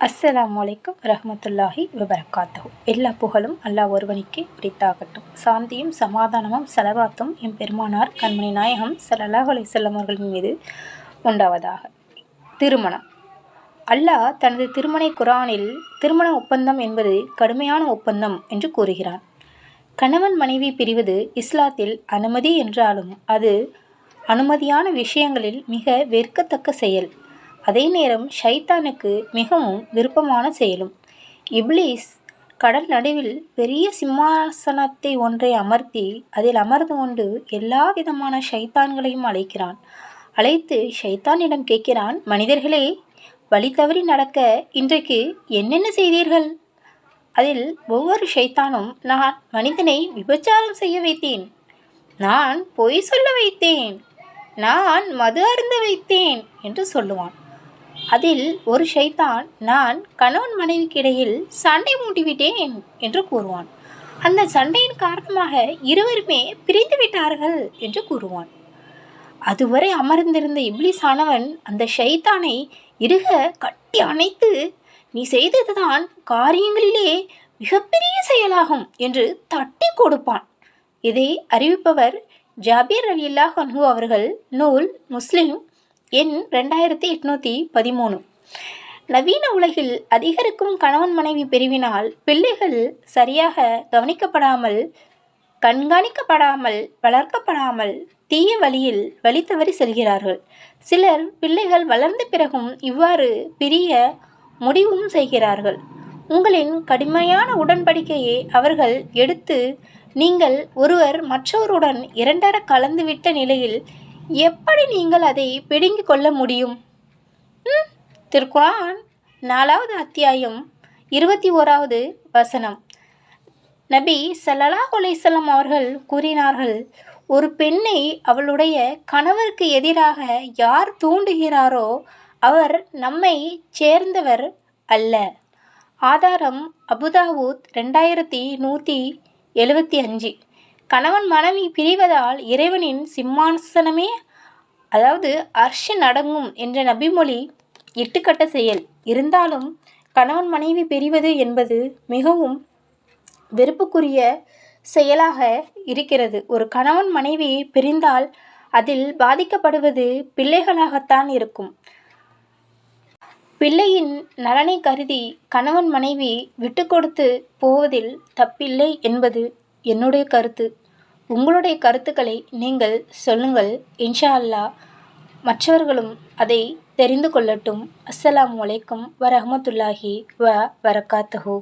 அஸ்ஸலாமு அலைக்கும் வரஹ்மத்துல்லாஹி வபரகாத்துஹு. எல்லா புகழும் அல்லாஹ் ஒருவனுக்கே உரித்தாகட்டும். சாந்தியும் சமாதானமும் ஸலவாத்தும் எம் பெருமானார் கண்மணி நாயகம் ஸல்லல்லாஹு அலைஹி வஸல்லம் அவர்களின் மீது உண்டாவதாக. திருமணம். அல்லாஹ் தனது திருமறை குர்ஆனில் திருமண ஒப்பந்தம் என்பது கடுமையான ஒப்பந்தம் என்று கூறுகிறான். கணவன் மனைவி பிரிவது இஸ்லாத்தில் அனுமதி என்றாலும் அது அனுமதியான விஷயங்களில் மிக வெறுக்கத்தக்க செயல். அதே நேரம் ஷைத்தானுக்கு மிகவும் விருப்பமான செயலும். இப்லீஸ் கடல் நடுவில் பெரிய சிம்மாசனத்தை ஒன்றை அமர்த்தி அதில் அமர்ந்து கொண்டு எல்லா விதமான ஷைத்தான்களையும் அழைக்கிறான். அழைத்து ஷைத்தானிடம் கேட்கிறான், மனிதர்களே, வழி தவறி நடக்க இன்றைக்கு என்னென்ன செய்தீர்கள்? அதில் ஒவ்வொரு ஷைத்தானும், நான் மனிதனை விபச்சாரம் செய்ய வைத்தேன், நான் பொய் சொல்ல வைத்தேன், நான் மது அருந்த வைத்தேன் என்று சொல்லுவான். அதில் ஒரு ஷைத்தான், நான் கணவன் மனைவிக்கு இடையில் சண்டை மூட்டிவிட்டேன் என்று கூறுவான். அந்த சண்டையின் காரணமாக இருவருமே பிரிந்து விட்டார்கள் என்று கூறுவான். அதுவரை அமர்ந்திருந்த இப்லீஸ் ஆனவன் அந்த ஷைத்தானை இறுக கட்டி அணைத்து, நீ செய்ததுதான் காரியங்களிலே மிகப்பெரிய செயலாகும் என்று தட்டி கொடுப்பான். இதை அறிவிப்பவர் ஜாபீர் ரலியல்லாஹு அன்ஹு அவர்கள். நூல் முஸ்லிம் எண் 2813. நவீன உலகில் அதிகரிக்கும் கணவன் மனைவி பிரிவினால் பிள்ளைகள் சரியாக கண்காணிக்கப்படாமல் வளர்க்கப்படாமல் தீய வழியில் வழி தவறி செல்கிறார்கள். சிலர் பிள்ளைகள் வளர்ந்த பிறகும் இவ்வாறு பிரிய முடிவும் செய்கிறார்கள். உங்களின் கடுமையான உடன்படிக்கையை அவர்கள் எடுத்து நீங்கள் ஒருவர் மற்றவருடன் இரண்டர கலந்துவிட்ட நிலையில் எப்படி நீங்கள் அதை பிடுங்கிக் கொள்ள முடியும்? திருக்குர்ஆன் 4வது அத்தியாயம் 21வது வசனம். நபி ஸல்லல்லாஹு அலைஹி வஸல்லம் அவர்கள் கூறினார்கள், ஒரு பெண்ணை அவளுடைய கணவருக்கு எதிராக யார் தூண்டுகிறாரோ அவர் நம்மை சேர்ந்தவர் அல்ல. ஆதாரம் அபுதாவூத் 2175. கணவன் மனைவி பிரிவதால் இறைவனின் சிம்மாசனமே அதாவது அர்ஷ் நடுங்கும் என்ற நபிமொழி இட்டுக்கட்ட செயல். இருந்தாலும் கணவன் மனைவி பிரிவது என்பது மிகவும் வெறுப்புக்குரிய செயலாக இருக்கிறது. ஒரு கணவன் மனைவி பிரிந்தால் அதில் பாதிக்கப்படுவது பிள்ளைகளாகத்தான் இருக்கும். பிள்ளையின் நலனை கருதி கணவன் மனைவி விட்டு கொடுத்து போவதில் தப்பில்லை என்பது என்னுடைய கருத்து. உங்களுடைய கருத்துக்களை நீங்கள் சொல்லுங்கள். இன்ஷா அல்லாஹ் மற்றவர்களும் அதை தெரிந்து கொள்ளட்டும். அஸ்ஸலாமு அலைக்கும் வரஹ்மத்துல்லாஹி வபரகாத்துஹு.